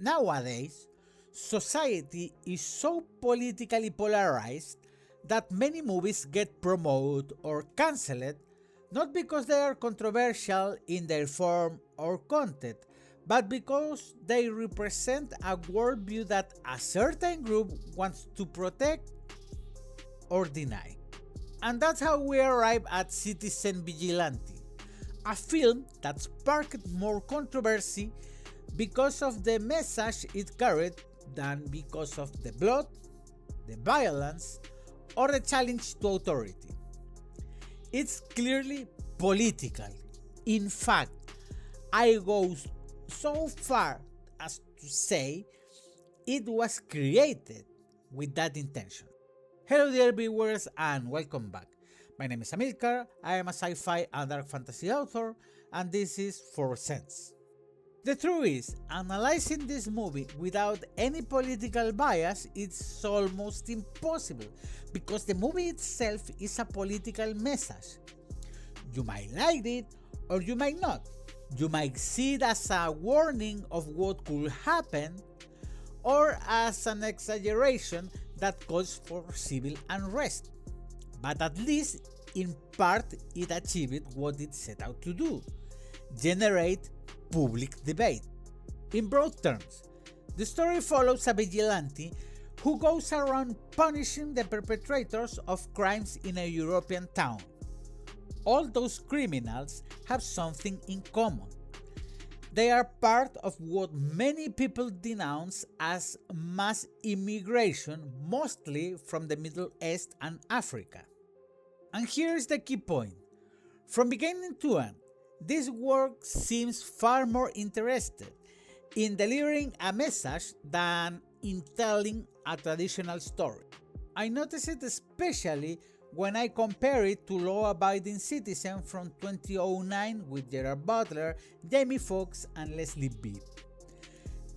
Nowadays, society is so politically polarized that many movies get promoted or cancelled not because they are controversial in their form or content, but because they represent a worldview that a certain group wants to protect or deny. And that's how we arrive at Citizen Vigilante, a film that sparked more controversy because of the message it carried than because of the blood, the violence, or the challenge to authority. It's clearly political. In fact, I go so far as to say it was created with that intention. Hello dear viewers and welcome back. My name is Amilcar, I am a sci-fi and dark fantasy author, and this is 4 Cents. The truth is, analyzing this movie without any political bias is almost impossible, because the movie itself is a political message. You might like it or you might not. You might see it as a warning of what could happen, or as an exaggeration that calls for civil unrest. But at least in part it achieved what it set out to do: generate public debate. In broad terms, the story follows a vigilante who goes around punishing the perpetrators of crimes in a European town. All those criminals have something in common. They are part of what many people denounce as mass immigration, mostly from the Middle East and Africa. And here's the key point. From beginning to end, this work seems far more interested in delivering a message than in telling a traditional story. I notice it especially when I compare it to Law Abiding Citizen from 2009 with Gerard Butler, Jamie Foxx and Leslie Bibb.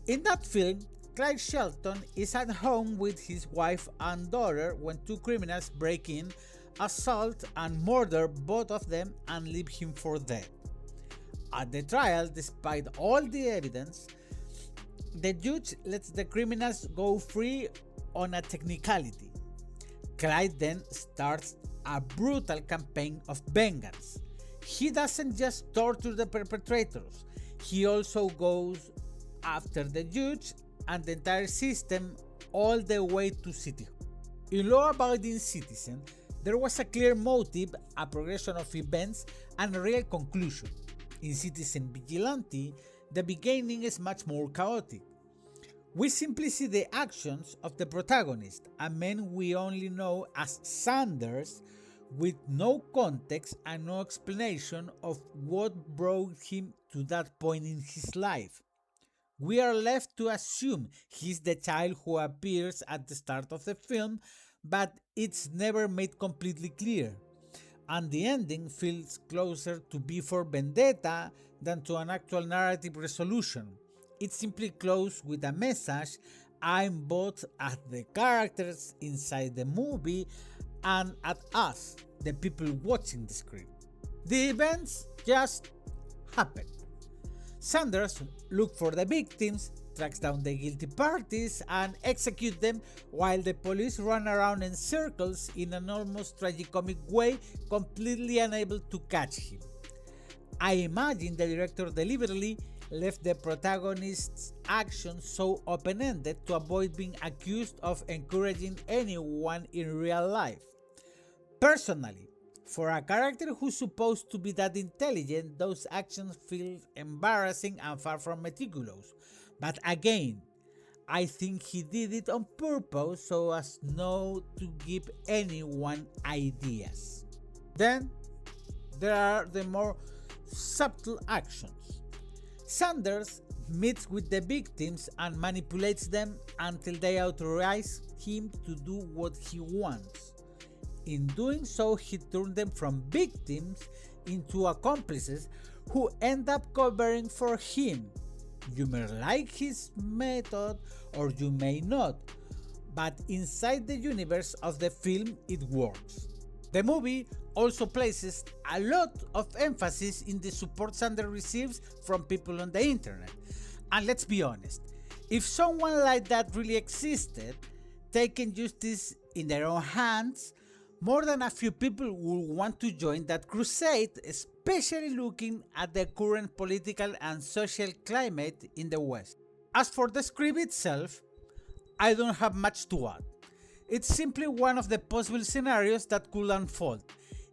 In that film, Clyde Shelton is at home with his wife and daughter when two criminals break in, assault and murder both of them and leave him for dead. At the trial, despite all the evidence, the judge lets the criminals go free on a technicality. Clyde then starts a brutal campaign of vengeance. He doesn't just torture the perpetrators, he also goes after the judge and the entire system all the way to City Hall. In Law Abiding Citizen, there was a clear motive, a progression of events, and a real conclusion. In Citizen Vigilante, the beginning is much more chaotic. We simply see the actions of the protagonist, a man we only know as Sanders, with no context and no explanation of what brought him to that point in his life. We are left to assume he's the child who appears at the start of the film, but it's never made completely clear. And the ending feels closer to V for Vendetta than to an actual narrative resolution. It simply closes with a message aimed both at the characters inside the movie and at us, the people watching the screen. The events just happen. Sanders looks for the victims, tracks down the guilty parties, and executes them while the police run around in circles in an almost tragicomic way, completely unable to catch him. I imagine the director deliberately left the protagonist's actions so open-ended to avoid being accused of encouraging anyone in real life. Personally, for a character who's supposed to be that intelligent, those actions feel embarrassing and far from meticulous. But again, I think he did it on purpose so as not to give anyone ideas. Then, there are the more subtle actions. Sanders meets with the victims and manipulates them until they authorize him to do what he wants. In doing so, he turned them from victims into accomplices who end up covering for him. You may like his method or you may not, but inside the universe of the film it works. The movie also places a lot of emphasis in the support Sanders receives from people on the internet. And let's be honest, If someone like that really existed, taking justice in their own hands, more than a few people would want to join that crusade, especially looking at the current political and social climate in the West. As for the script itself, I don't have much to add. It's simply one of the possible scenarios that could unfold.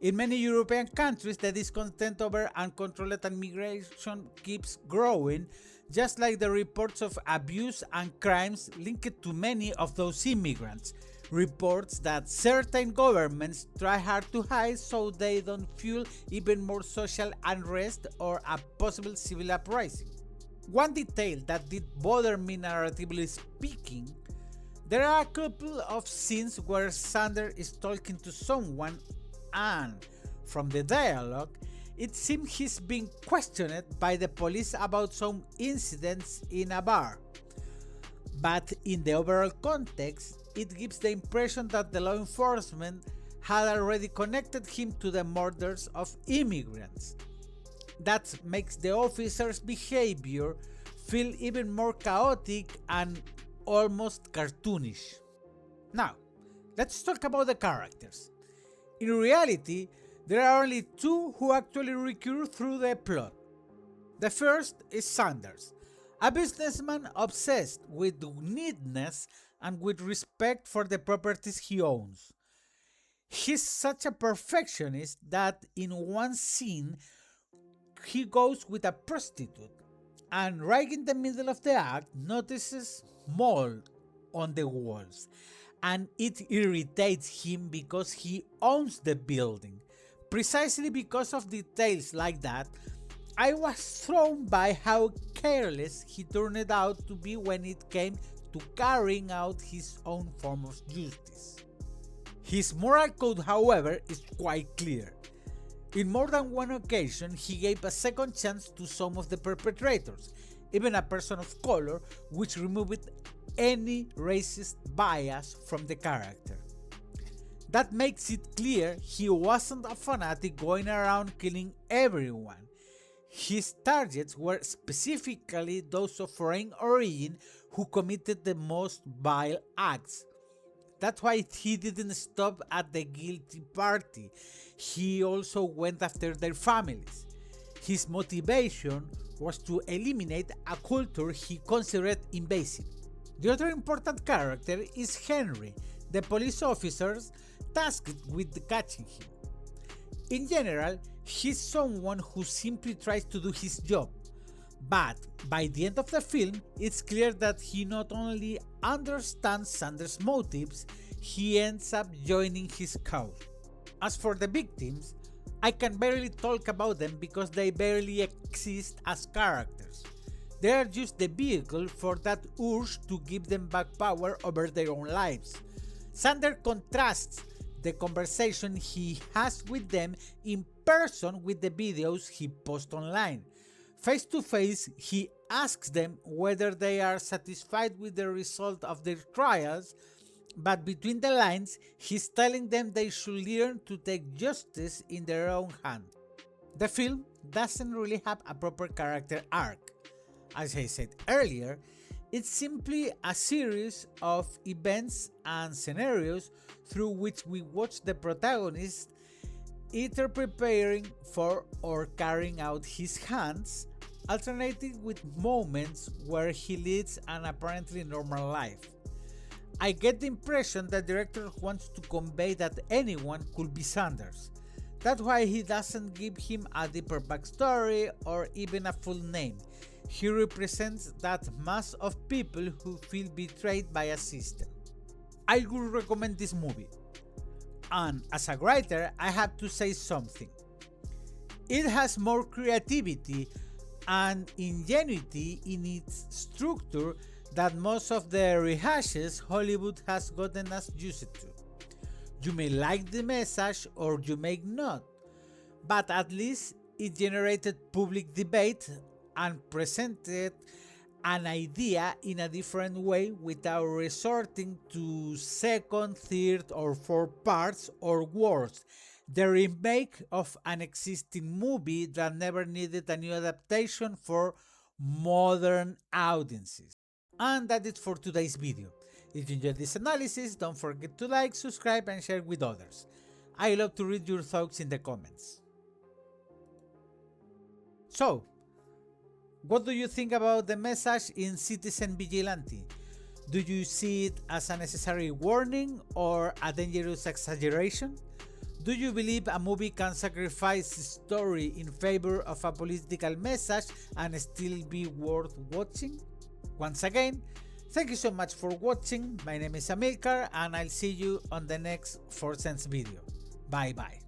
In many European countries, the discontent over uncontrolled immigration keeps growing, just like the reports of abuse and crimes linked to many of those immigrants. Reports that certain governments try hard to hide so they don't fuel even more social unrest or a possible civil uprising. One detail that did bother me narratively speaking, there are a couple of scenes where Sander is talking to someone and, from the dialogue, it seems he's being questioned by the police about some incidents in a bar. But in the overall context, it gives the impression that the law enforcement had already connected him to the murders of immigrants. That makes the officer's behavior feel even more chaotic and almost cartoonish. Now, let's talk about the characters. In reality, there are only two who actually recur through the plot. The first is Sanders, a businessman obsessed with neatness and with respect for the properties he owns. He's such a perfectionist that in one scene he goes with a prostitute and right in the middle of the act notices mold on the walls, and it irritates him because he owns the building. Precisely because of details like that, I was thrown by how careless he turned out to be when it came to carrying out his own form of justice. His moral code, however, is quite clear. In more than one occasion, he gave a second chance to some of the perpetrators, even a person of color, which removed any racist bias from the character. That makes it clear he wasn't a fanatic going around killing everyone. His targets were specifically those of foreign origin who committed the most vile acts. That's why he didn't stop at the guilty party. He also went after their families. His motivation was to eliminate a culture he considered invasive. The other important character is Henry, the police officer tasked with catching him. In general, he's someone who simply tries to do his job. But by the end of the film, it's clear that he not only understands Sanders' motives, he ends up joining his cause. As for the victims, I can barely talk about them because they barely exist as characters. They are just the vehicle for that urge to give them back power over their own lives. Sander contrasts the conversation he has with them in person with the videos he posts online. Face to face, he asks them whether they are satisfied with the result of their trials, but between the lines, he's telling them they should learn to take justice in their own hands. The film doesn't really have a proper character arc. As I said earlier, it's simply a series of events and scenarios through which we watch the protagonist either preparing for or carrying out his hands, alternating with moments where he leads an apparently normal life. I get the impression that the director wants to convey that anyone could be Sanders. That's why he doesn't give him a deeper backstory or even a full name. He represents that mass of people who feel betrayed by a system. I would recommend this movie. And as a writer, I have to say something. It has more creativity and ingenuity in its structure than most of the rehashes Hollywood has gotten us used to. You may like the message or you may not, but at least it generated public debate and presented an idea in a different way without resorting to second, third, or fourth parts, or worse, the remake of an existing movie that never needed a new adaptation for modern audiences. And that's it for today's video. If you enjoyed this analysis, don't forget to like, subscribe and share with others. I love to read your thoughts in the comments. So, what do you think about the message in Citizen Vigilante? Do you see it as a necessary warning or a dangerous exaggeration? Do you believe a movie can sacrifice story in favor of a political message and still be worth watching? Once again, thank you so much for watching. My name is Amilcar and I'll see you on the next 4 Cents video. Bye bye.